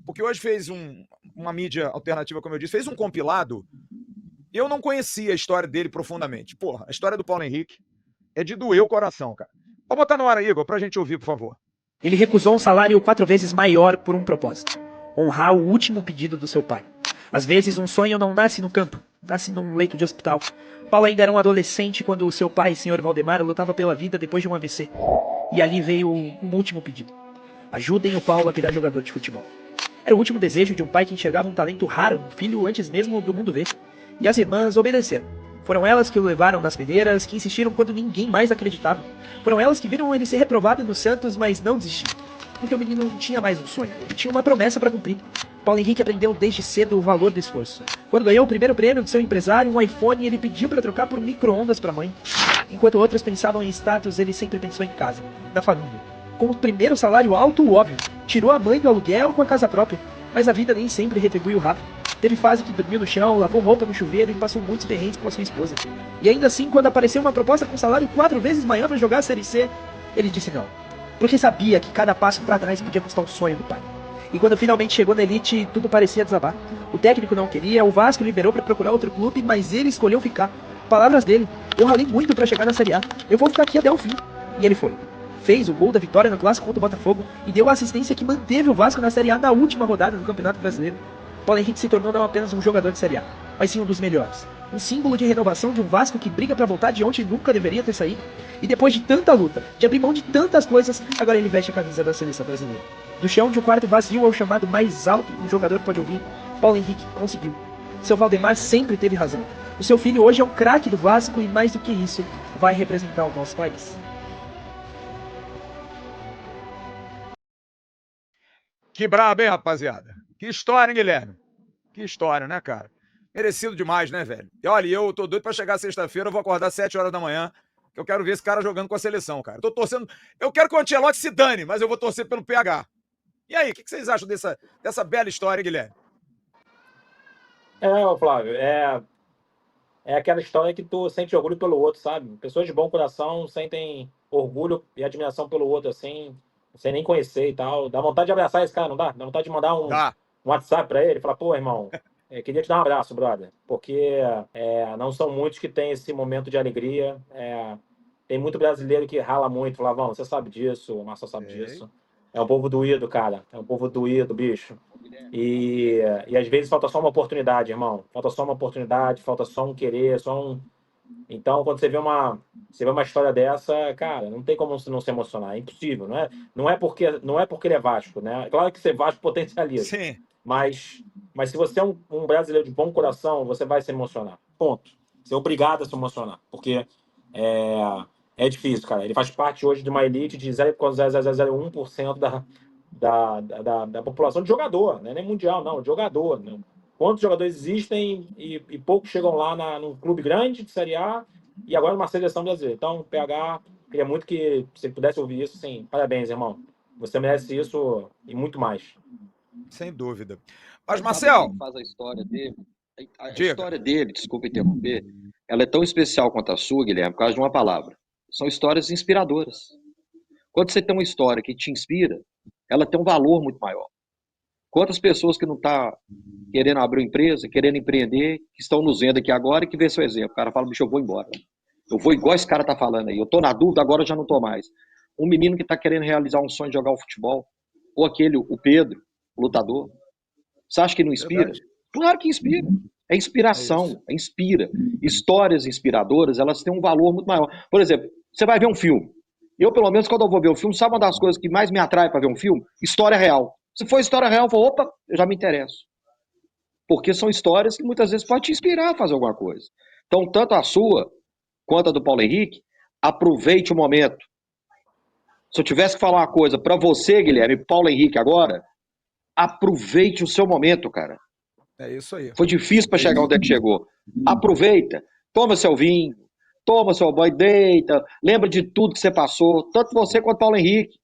porque hoje fez uma mídia alternativa, como eu disse, fez um compilado. Eu não conhecia a história dele profundamente. Porra, a história do Paulo Henrique é de doer o coração, cara. Pode botar no ar aí, Igor, pra gente ouvir, por favor. Ele recusou um salário 4 vezes maior por um propósito: honrar o último pedido do seu pai. Às vezes, um sonho não nasce no campo, nasce num leito de hospital. Paulo ainda era um adolescente quando o seu pai, Sr. Valdemar, lutava pela vida depois de um AVC. E ali veio um último pedido: ajudem o Paulo a virar jogador de futebol. Era o último desejo de um pai que enxergava um talento raro no filho antes mesmo do mundo ver. E as irmãs obedeceram. Foram elas que o levaram nas peneiras, que insistiram quando ninguém mais acreditava. Foram elas que viram ele ser reprovado no Santos, mas não desistiu. Porque o menino não tinha mais um sonho, ele tinha uma promessa para cumprir. Paulo Henrique aprendeu desde cedo o valor do esforço. Quando ganhou o primeiro prêmio do seu empresário, um iPhone, ele pediu para trocar por micro-ondas para a mãe. Enquanto outros pensavam em status, ele sempre pensou em casa, na família. Com o primeiro salário alto, óbvio, tirou a mãe do aluguel com a casa própria. Mas a vida nem sempre retribui o rápido. Teve fase que dormiu no chão, lavou roupa no chuveiro e passou muitos perrengues com a sua esposa. E ainda assim, quando apareceu uma proposta com salário 4 vezes maior para jogar a Série C, ele disse não. Porque sabia que cada passo para trás podia custar um sonho do pai. E quando finalmente chegou na elite, tudo parecia desabar. O técnico não queria, o Vasco liberou para procurar outro clube, mas ele escolheu ficar. Palavras dele: eu ralei muito para chegar na Série A, eu vou ficar aqui até o fim. E ele foi. Fez o gol da vitória no clássico contra o Botafogo e deu a assistência que manteve o Vasco na Série A na última rodada do Campeonato Brasileiro. Paulo Henrique se tornou não apenas um jogador de Série A, mas sim um dos melhores. Um símbolo de renovação de um Vasco que briga para voltar de onde nunca deveria ter saído. E depois de tanta luta, de abrir mão de tantas coisas, agora ele veste a camisa da seleção brasileira. Do chão de um quarto vazio ao chamado mais alto que um jogador pode ouvir, Paulo Henrique conseguiu. Seu Valdemar sempre teve razão. O seu filho hoje é um craque do Vasco e, mais do que isso, vai representar o nosso país. Que brabo, hein, rapaziada? Que história, hein, Guilherme? Que história, né, cara? Merecido demais, né, velho? E olha, eu tô doido pra chegar sexta-feira, eu vou acordar 7 horas da manhã, que eu quero ver esse cara jogando com a seleção, cara. Eu tô torcendo... Eu quero que o Ancelotti se dane, mas eu vou torcer pelo PH. E aí, o que vocês acham dessa bela história, Guilherme? Flávio, é aquela história que tu sente orgulho pelo outro, sabe? Pessoas de bom coração sentem orgulho e admiração pelo outro, assim, sem nem conhecer e tal. Dá vontade de abraçar esse cara, não dá? Dá vontade de mandar um WhatsApp pra ele e falar: pô, irmão, queria te dar um abraço, brother. Porque não são muitos que têm esse momento de alegria. Tem muito brasileiro que rala muito. Flavão, você sabe disso, o Marcelo sabe disso. É um povo doído, cara. É um povo doído, bicho. E às vezes falta só uma oportunidade, irmão. Falta só uma oportunidade, falta só um querer, só um... Então, quando você vê uma história dessa, cara, não tem como não se emocionar. É impossível, não é porque ele é Vasco, né? É claro que ser Vasco potencializa. Sim. Mas se você é um brasileiro de bom coração, você vai se emocionar. Ponto. Você é obrigado a se emocionar. Porque é difícil, cara. Ele faz parte hoje de uma elite de 0,0001% da população de jogador, né? Nem mundial, não, de jogador. Né? Quantos jogadores existem e poucos chegam lá num clube grande de Série A e agora numa seleção brasileira. Então, PH, queria muito que você pudesse ouvir isso. Sim, parabéns, irmão. Você merece isso e muito mais. Sem dúvida. Mas, Marcel... Faz a história dele. A história dele, desculpa interromper, ela é tão especial quanto a sua, Guilherme, por causa de uma palavra. São histórias inspiradoras. Quando você tem uma história que te inspira, ela tem um valor muito maior. Quantas pessoas que não estão querendo abrir uma empresa, querendo empreender, que estão nos vendo aqui agora e que vê seu exemplo. O cara fala: bicho, eu vou embora. Eu vou igual esse cara tá falando aí. Eu tô na dúvida, agora eu já não tô mais. Um menino que está querendo realizar um sonho de jogar o futebol, ou o Pedro, o lutador. Você acha que não inspira? Verdade. Claro que inspira. É inspiração, inspira. Histórias inspiradoras, elas têm um valor muito maior. Por exemplo, você vai ver um filme. Eu, pelo menos, quando eu vou ver um filme, sabe uma das coisas que mais me atrai para ver um filme? História real. Se for história real, eu falo: opa, eu já me interesso. Porque são histórias que muitas vezes podem te inspirar a fazer alguma coisa. Então, tanto a sua quanto a do Paulo Henrique, aproveite o momento. Se eu tivesse que falar uma coisa para você, Guilherme, e Paulo Henrique agora, aproveite o seu momento, cara. É isso aí. Foi difícil para chegar onde é que chegou. Aproveita, toma seu vinho, toma seu banho, deita, lembra de tudo que você passou, tanto você quanto Paulo Henrique.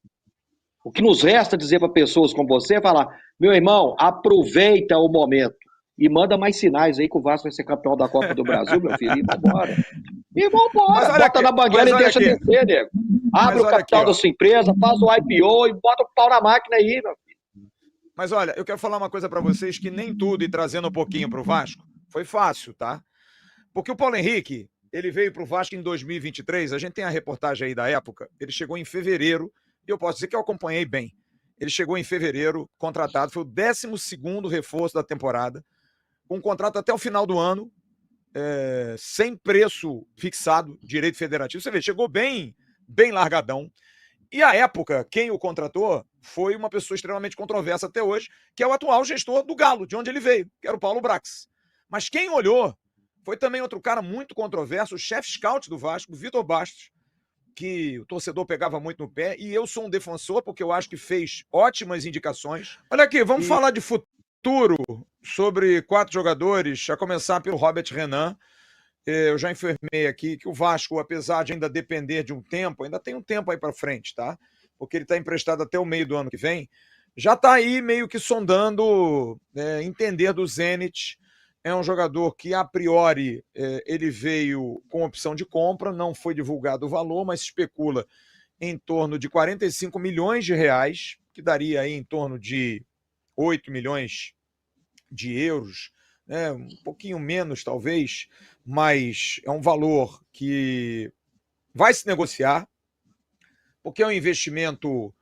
O que nos resta dizer para pessoas como você é falar: meu irmão, aproveita o momento. E manda mais sinais aí que o Vasco vai ser campeão da Copa do Brasil, meu filho. E vambora. E vambora. Bota aqui, na banguela e deixa descer, nego. Abre o capital da sua empresa, faz o IPO e bota o pau na máquina aí, meu filho. Mas olha, eu quero falar uma coisa para vocês que nem tudo, e trazendo um pouquinho para o Vasco, foi fácil, tá? Porque o Paulo Henrique, ele veio para o Vasco em 2023, a gente tem a reportagem aí da época, ele chegou em fevereiro, e eu posso dizer que eu acompanhei bem. Ele chegou em fevereiro, contratado, foi o 12º reforço da temporada, com um contrato até o final do ano, sem preço fixado, direito federativo. Você vê, chegou bem largadão. E à época, quem o contratou foi uma pessoa extremamente controversa até hoje, que é o atual gestor do Galo, de onde ele veio, que era o Paulo Brax. Mas quem olhou foi também outro cara muito controverso, o chefe scout do Vasco, o Vitor Bastos, que o torcedor pegava muito no pé, e eu sou um defensor, porque eu acho que fez ótimas indicações. Olha aqui, vamos falar de futuro, sobre 4 jogadores, a começar pelo Robert Renan. Eu já informei aqui que o Vasco, apesar de ainda depender de um tempo, ainda tem um tempo aí para frente, tá? Porque ele está emprestado até o meio do ano que vem, já está aí meio que sondando entender do Zenit. É um jogador que, a priori, ele veio com opção de compra, não foi divulgado o valor, mas se especula em torno de 45 milhões de reais, que daria aí em torno de 8 milhões de euros, né? Um pouquinho menos talvez, mas é um valor que vai se negociar, porque é um investimento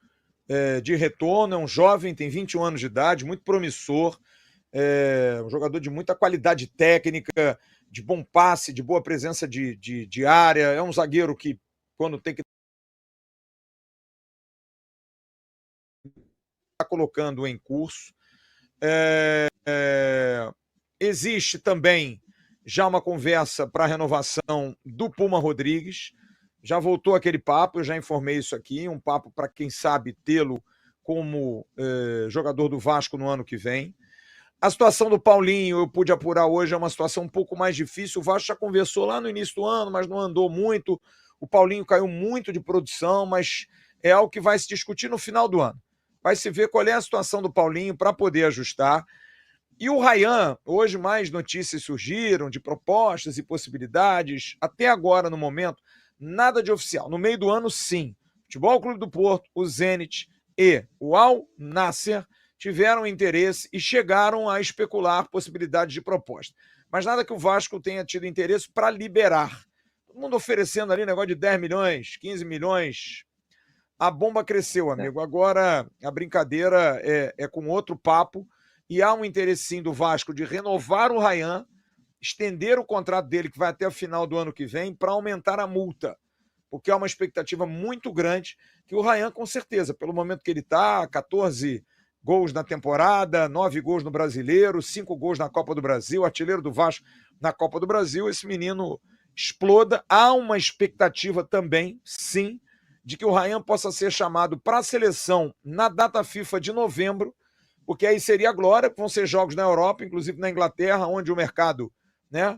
de retorno, é um jovem, tem 21 anos de idade, muito promissor, um jogador de muita qualidade técnica, de bom passe, de boa presença de área, é um zagueiro que, quando tem que estar colocando em curso. Existe também já uma conversa para a renovação do Puma Rodrigues. Já voltou aquele papo, eu já informei isso aqui, um papo para quem sabe tê-lo como jogador do Vasco no ano que vem. A situação do Paulinho, eu pude apurar hoje, é uma situação um pouco mais difícil. O Vasco já conversou lá no início do ano, mas não andou muito. O Paulinho caiu muito de produção, mas é algo que vai se discutir no final do ano. Vai se ver qual é a situação do Paulinho para poder ajustar. E o Ryan, hoje mais notícias surgiram de propostas e possibilidades. Até agora, no momento, nada de oficial. No meio do ano, sim. Futebol Clube do Porto, o Zenit e o Al Nassr tiveram interesse e chegaram a especular possibilidades de proposta. Mas nada que o Vasco tenha tido interesse para liberar. Todo mundo oferecendo ali negócio de 10 milhões, 15 milhões. A bomba cresceu, amigo. Agora a brincadeira é com outro papo. E há um interesse sim do Vasco de renovar o Ryan, estender o contrato dele, que vai até o final do ano que vem, para aumentar a multa. Porque há uma expectativa muito grande que o Ryan, com certeza, pelo momento que ele está, 14 gols na temporada, 9 gols no Brasileiro, 5 gols na Copa do Brasil, artilheiro do Vasco na Copa do Brasil, esse menino exploda. Há uma expectativa também, sim, de que o Ryan possa ser chamado para a seleção na data FIFA de novembro, porque aí seria a glória, vão ser jogos na Europa, inclusive na Inglaterra, onde o mercado, né,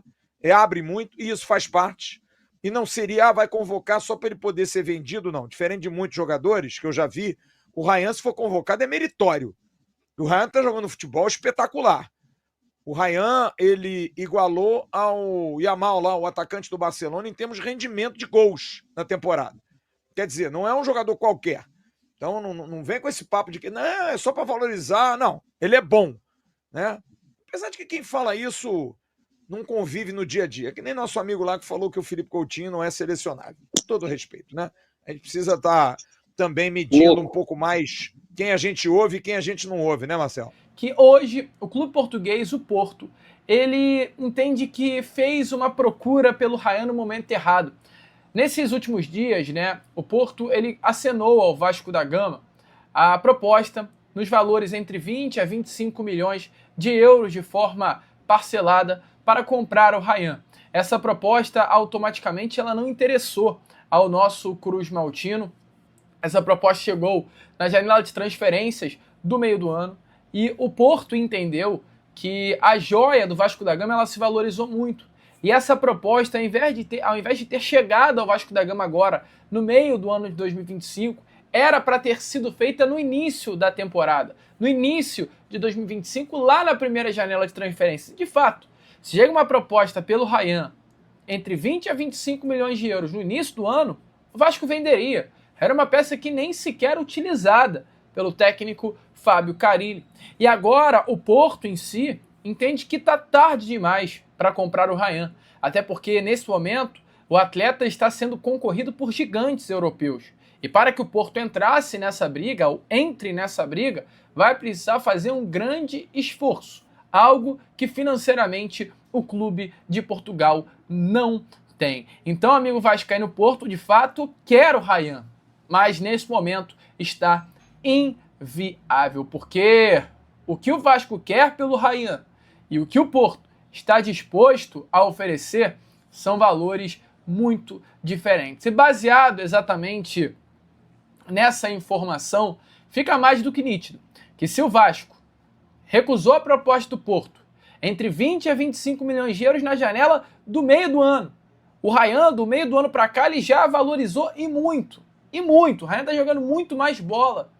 abre muito, e isso faz parte. E não seria, vai convocar só para ele poder ser vendido, não. Diferente de muitos jogadores que eu já vi, o Ryan, se for convocado, é meritório. O Ryan está jogando futebol espetacular. O Ryan, ele igualou ao Yamal, lá, o atacante do Barcelona, em termos de rendimento de gols na temporada. Quer dizer, não é um jogador qualquer. Então não vem com esse papo de que não, é só para valorizar. Não, ele é bom, né? Apesar de que quem fala isso não convive no dia a dia. Que nem nosso amigo lá que falou que o Felipe Coutinho não é selecionável. Com todo respeito, né? A gente precisa estar também medindo um pouco mais quem a gente ouve e quem a gente não ouve, né, Marcelo? Que hoje o clube português, o Porto, ele entende que fez uma procura pelo Ryan no momento errado. Nesses últimos dias, né, o Porto ele acenou ao Vasco da Gama a proposta nos valores entre 20 a 25 milhões de euros de forma parcelada para comprar o Ryan. Essa proposta automaticamente ela não interessou ao nosso Cruz Maltino. Essa proposta chegou na janela de transferências do meio do ano e o Porto entendeu que a joia do Vasco da Gama ela se valorizou muito. E essa proposta, ao invés de ter chegado ao Vasco da Gama agora, no meio do ano de 2025, era para ter sido feita no início da temporada, no início de 2025, lá na primeira janela de transferências. De fato, se chega uma proposta pelo Ryan entre 20 a 25 milhões de euros no início do ano, o Vasco venderia. Era uma peça que nem sequer utilizada pelo técnico Fábio Carille. E agora o Porto em si entende que está tarde demais para comprar o Ryan, até porque nesse momento o atleta está sendo concorrido por gigantes europeus. E para que o Porto entrasse nessa briga, ou entre nessa briga, vai precisar fazer um grande esforço, algo que financeiramente o clube de Portugal não tem. Então, amigo vascaíno, Porto de fato quer o Ryan, mas nesse momento está inviável, porque o que o Vasco quer pelo Ryan e o que o Porto está disposto a oferecer são valores muito diferentes. E baseado exatamente nessa informação, fica mais do que nítido que se o Vasco recusou a proposta do Porto entre 20 a 25 milhões de euros na janela do meio do ano, o Ryan, do meio do ano para cá, ele já valorizou e muito. E muito. O Ryan está jogando muito mais bola.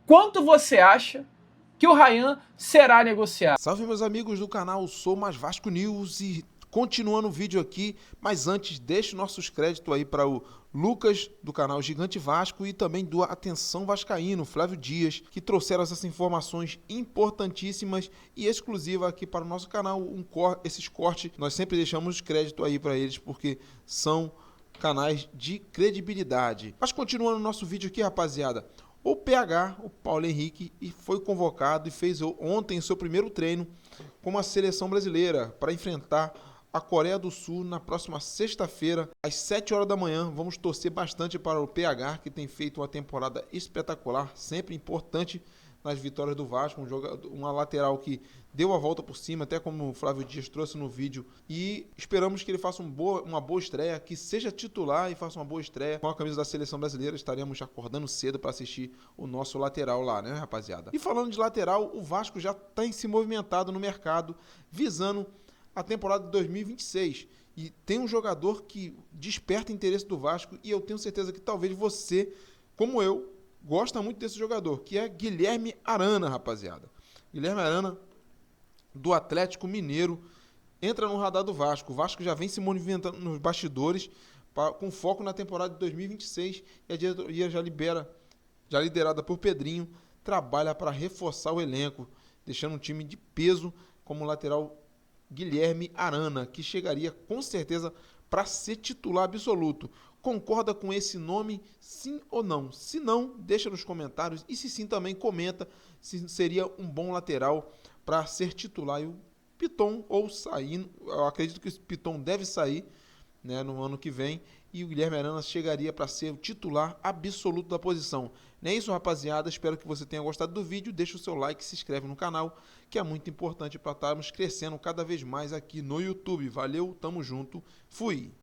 Quanto você acha que o Ryan será negociado? Salve, meus amigos do canal Sou Mais Vasco News, e continuando o vídeo aqui, mas antes deixe nossos créditos aí para o Lucas do canal Gigante Vasco e também do Atenção Vascaíno, Flávio Dias, que trouxeram essas informações importantíssimas e exclusivas aqui para o nosso canal. Esses cortes nós sempre deixamos crédito aí para eles porque são canais de credibilidade. Mas continuando o nosso vídeo aqui, rapaziada, o PH, o Paulo Henrique, foi convocado e fez ontem seu primeiro treino com a seleção brasileira para enfrentar a Coreia do Sul na próxima sexta-feira, às 7 horas da manhã. Vamos torcer bastante para o PH, que tem feito uma temporada espetacular, sempre importante nas vitórias do Vasco, uma lateral que deu a volta por cima, até como o Flávio Dias trouxe no vídeo, e esperamos que ele faça uma boa estreia, que seja titular e faça uma boa estreia com a camisa da seleção brasileira. Estaremos acordando cedo para assistir o nosso lateral lá, né, rapaziada? E falando de lateral, o Vasco já tem se movimentado no mercado, visando a temporada de 2026, e tem um jogador que desperta interesse do Vasco, e eu tenho certeza que talvez você, como eu, gosta muito desse jogador, que é Guilherme Arana, rapaziada. Guilherme Arana, do Atlético Mineiro, entra no radar do Vasco. O Vasco já vem se movimentando nos bastidores, com foco na temporada de 2026, e a diretoria já liderada por Pedrinho, trabalha para reforçar o elenco, deixando um time de peso como o lateral Guilherme Arana, que chegaria com certeza para ser titular absoluto. Concorda com esse nome, sim ou não? Se não, deixa nos comentários, e se sim também comenta se seria um bom lateral para ser titular. E o Piton, ou sair, eu acredito que o Piton deve sair, né, no ano que vem, e o Guilherme Arana chegaria para ser o titular absoluto da posição. Não é isso, rapaziada? Espero que você tenha gostado do vídeo. Deixa o seu like, se inscreve no canal, que é muito importante para estarmos crescendo cada vez mais aqui no YouTube. Valeu, tamo junto, fui!